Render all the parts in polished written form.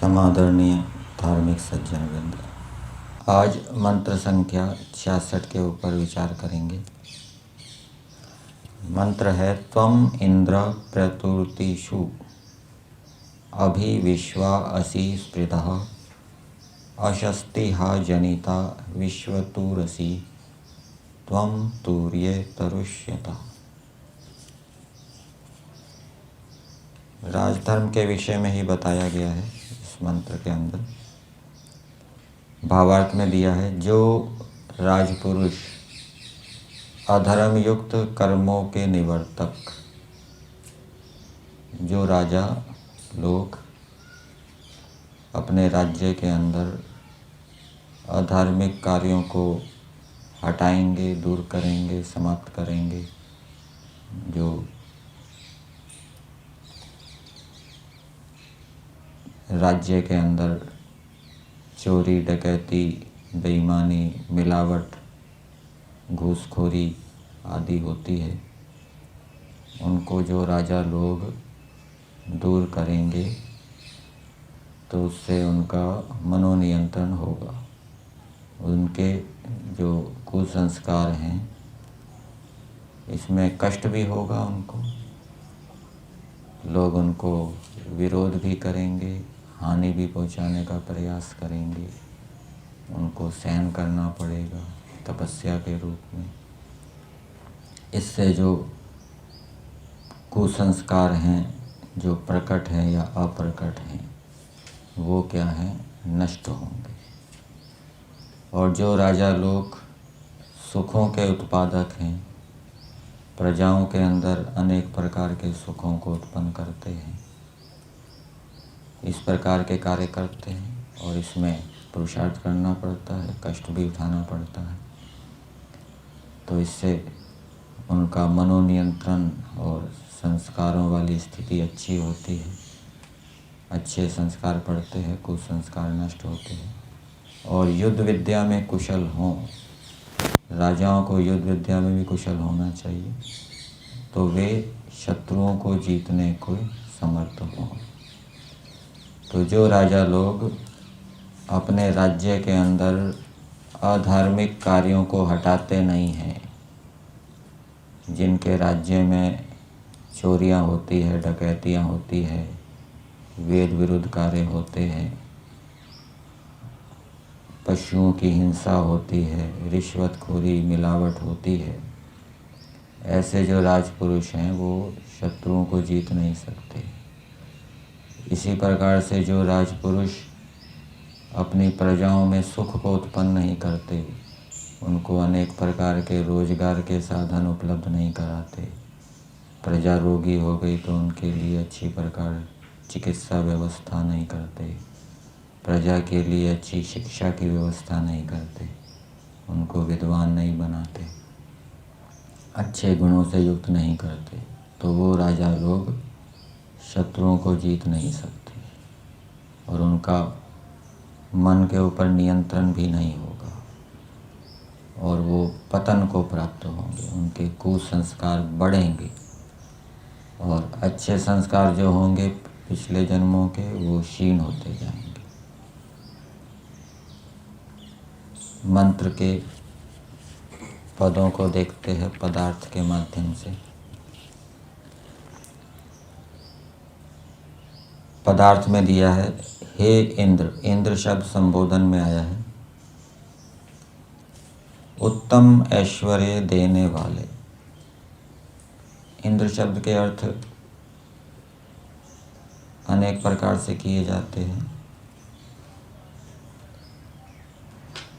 समादरणीय धार्मिक सज्जनवृंद, आज मंत्र संख्या 66 के ऊपर विचार करेंगे। मंत्र है त्वम इंद्र प्रतुर्तिषु अभिविश्वा असि स्पृधः अशस्तिहा जनिता विश्वतुरसि त्वम तूर्ये तरुष्यतः। राजधर्म के विषय में ही बताया गया है इस मंत्र के अंदर। भावार्थ में दिया है, जो राजपुरुष अधर्म युक्त कर्मों के निवर्तक, जो राजा लोग अपने राज्य के अंदर अधार्मिक कार्यों को हटाएंगे, दूर करेंगे, समाप्त करेंगे, जो राज्य के अंदर चोरी, डकैती, बेईमानी, मिलावट, घूसखोरी आदि होती है, उनको जो राजा लोग दूर करेंगे तो उससे उनका मनोनियंत्रण होगा। उनके जो कुसंस्कार हैं इसमें कष्ट भी होगा उनको, लोग उनको विरोध भी करेंगे, हानि भी पहुंचाने का प्रयास करेंगे, उनको सहन करना पड़ेगा तपस्या के रूप में। इससे जो कुसंस्कार हैं, जो प्रकट हैं या अप्रकट हैं, वो क्या हैं, नष्ट होंगे। और जो राजा लोग सुखों के उत्पादक हैं, प्रजाओं के अंदर अनेक प्रकार के सुखों को उत्पन्न करते हैं, इस प्रकार के कार्य करते हैं और इसमें पुरुषार्थ करना पड़ता है, कष्ट भी उठाना पड़ता है, तो इससे उनका मनोनियंत्रण और संस्कारों वाली स्थिति अच्छी होती है। अच्छे संस्कार पड़ते हैं, कुसंस्कार नष्ट होते हैं। और युद्ध विद्या में कुशल हों, राजाओं को युद्ध विद्या में भी कुशल होना चाहिए, तो वे शत्रुओं को जीतने को समर्थ हों। तो जो राजा लोग अपने राज्य के अंदर अधार्मिक कार्यों को हटाते नहीं हैं, जिनके राज्य में चोरियां होती है, डकैतियां होती है, वेद विरुद्ध कार्य होते हैं, पशुओं की हिंसा होती है, रिश्वतखोरी, मिलावट होती है, ऐसे जो राजपुरुष हैं वो शत्रुओं को जीत नहीं सकते। इसी प्रकार से जो राजपुरुष अपनी प्रजाओं में सुख को उत्पन्न नहीं करते, उनको अनेक प्रकार के रोजगार के साधन उपलब्ध नहीं कराते, प्रजा रोगी हो गई तो उनके लिए अच्छी प्रकार चिकित्सा व्यवस्था नहीं करते, प्रजा के लिए अच्छी शिक्षा की व्यवस्था नहीं करते, उनको विद्वान नहीं बनाते, अच्छे गुणों से युक्त नहीं करते, तो वो राजा लोग शत्रुओं को जीत नहीं सकते और उनका मन के ऊपर नियंत्रण भी नहीं होगा और वो पतन को प्राप्त होंगे। उनके कुसंस्कार बढ़ेंगे और अच्छे संस्कार जो होंगे पिछले जन्मों के, वो क्षीण होते जाएंगे। मंत्र के पदों को देखते हैं पदार्थ के माध्यम से। पदार्थ में दिया है, हे इंद्र। इंद्र शब्द संबोधन में आया है। उत्तम ऐश्वर्य देने वाले। इंद्र शब्द के अर्थ अनेक प्रकार से किए जाते हैं।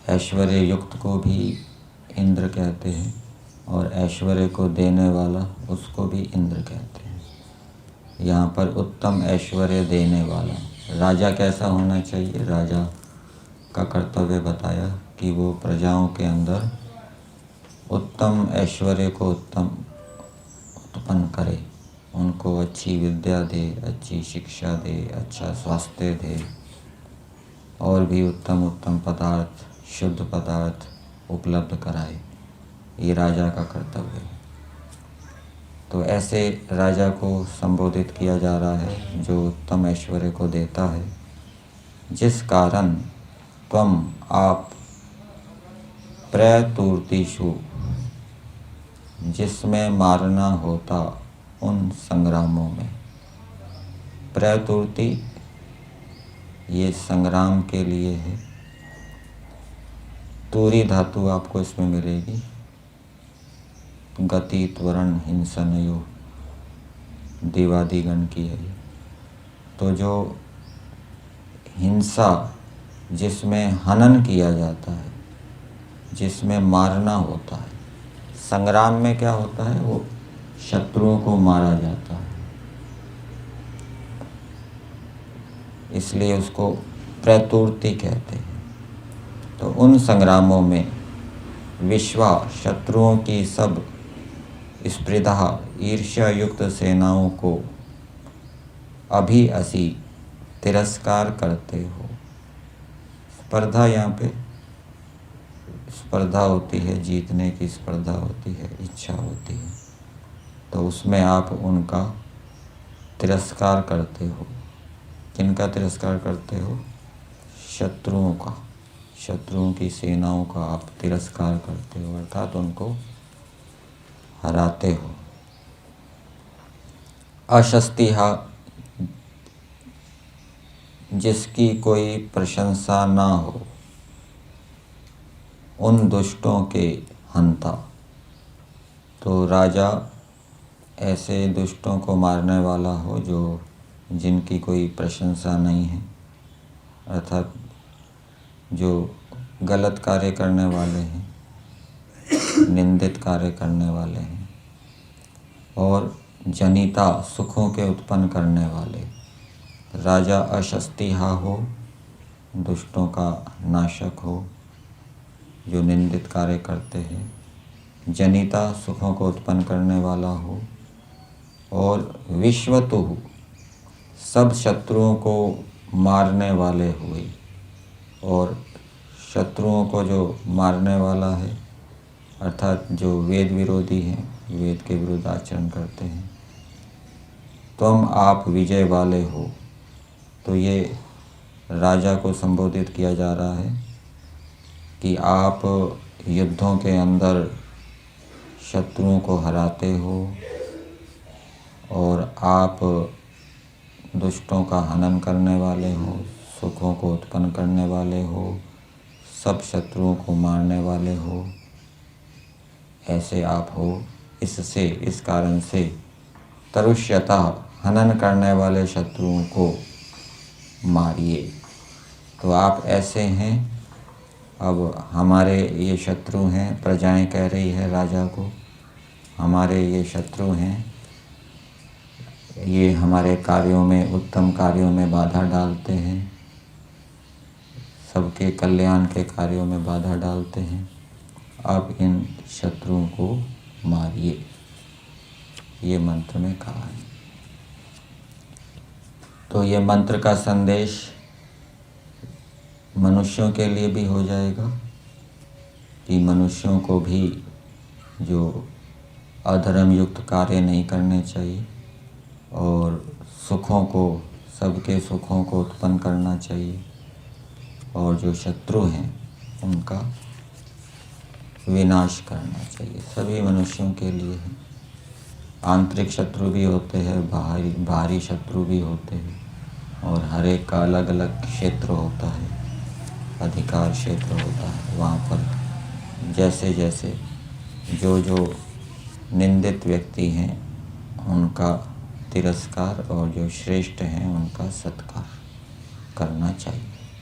ऐश्वर्य युक्त को भी इंद्र कहते हैं और ऐश्वर्य को देने वाला उसको भी इंद्र कहते हैं। यहाँ पर उत्तम ऐश्वर्य देने वाला राजा कैसा होना चाहिए, राजा का कर्तव्य बताया कि वो प्रजाओं के अंदर उत्तम ऐश्वर्य को उत्पन्न करे, उनको अच्छी विद्या दे, अच्छी शिक्षा दे, अच्छा स्वास्थ्य दे और भी उत्तम उत्तम पदार्थ, शुद्ध पदार्थ उपलब्ध कराए। ये राजा का कर्तव्य है। तो ऐसे राजा को संबोधित किया जा रहा है जो उत्तम ऐश्वर्य को देता है जिस कारण त्वम आप प्रतुर्तिषु जिसमें मारना होता उन संग्रामों में। प्रतुर्ति ये संग्राम के लिए है। तूरी धातु आपको इसमें मिलेगी। गति त्वरण हिंसनयो दिवादिगण की है। तो जो हिंसा जिसमें हनन किया जाता है, जिसमें मारना होता है, संग्राम में क्या होता है, वो शत्रुओं को मारा जाता है, इसलिए उसको प्रतुर्ति कहते हैं। तो उन संग्रामों में विश्वा शत्रुओं की सब स्पृधा ईर्ष्या युक्त सेनाओं को अभी असी तिरस्कार करते हो। स्पर्धा, यहाँ पे स्पर्धा होती है, जीतने की स्पर्धा होती है, इच्छा होती है, तो उसमें आप उनका तिरस्कार करते हो। किनका तिरस्कार करते हो? शत्रुओं का, शत्रुओं की सेनाओं का आप तिरस्कार करते हो, अर्थात उनको हराते हो। अशस्तिहा जिसकी कोई प्रशंसा ना हो, उन दुष्टों के हंता। तो राजा ऐसे दुष्टों को मारने वाला हो जो जिनकी कोई प्रशंसा नहीं है, अर्थात जो गलत कार्य करने वाले हैं, निंदित कार्य करने वाले हैं, और जनिता सुखों के उत्पन्न करने वाले। राजा अशस्तिहा हो, दुष्टों का नाशक हो, जो निंदित कार्य करते हैं, जनिता सुखों को उत्पन्न करने वाला हो, और विश्वतु सब शत्रुओं को मारने वाले हुए। और शत्रुओं को जो मारने वाला है, अर्थात जो वेद विरोधी हैं, वेद के विरुद्ध आचरण करते हैं। तुम आप विजय वाले हो। तो ये राजा को संबोधित किया जा रहा है कि आप युद्धों के अंदर शत्रुओं को हराते हो और आप दुष्टों का हनन करने वाले हो, सुखों को उत्पन्न करने वाले हो, सब शत्रुओं को मारने वाले हो, ऐसे आप हो। इससे, इस कारण से तरुष्यता हनन करने वाले शत्रुओं को मारिए। तो आप ऐसे हैं। अब हमारे ये शत्रु हैं, प्रजाएं कह रही है राजा को, हमारे ये शत्रु हैं, ये हमारे कार्यों में, उत्तम कार्यों में बाधा डालते हैं, सबके कल्याण के कार्यों में बाधा डालते हैं। अब इन शत्रुओं को मारिए, ये मंत्र में कहा है। तो ये मंत्र का संदेश मनुष्यों के लिए भी हो जाएगा कि मनुष्यों को भी जो अधर्म युक्त कार्य नहीं करने चाहिए और सुखों को, सबके सुखों को उत्पन्न करना चाहिए, और जो शत्रु हैं उनका विनाश करना चाहिए। सभी मनुष्यों के लिए है। आंतरिक शत्रु भी होते हैं, बाहरी शत्रु भी होते हैं, और हर एक का अलग अलग क्षेत्र होता है, अधिकार क्षेत्र होता है। वहाँ पर जैसे जैसे जो निंदित व्यक्ति हैं उनका तिरस्कार, और जो श्रेष्ठ हैं उनका सत्कार करना चाहिए।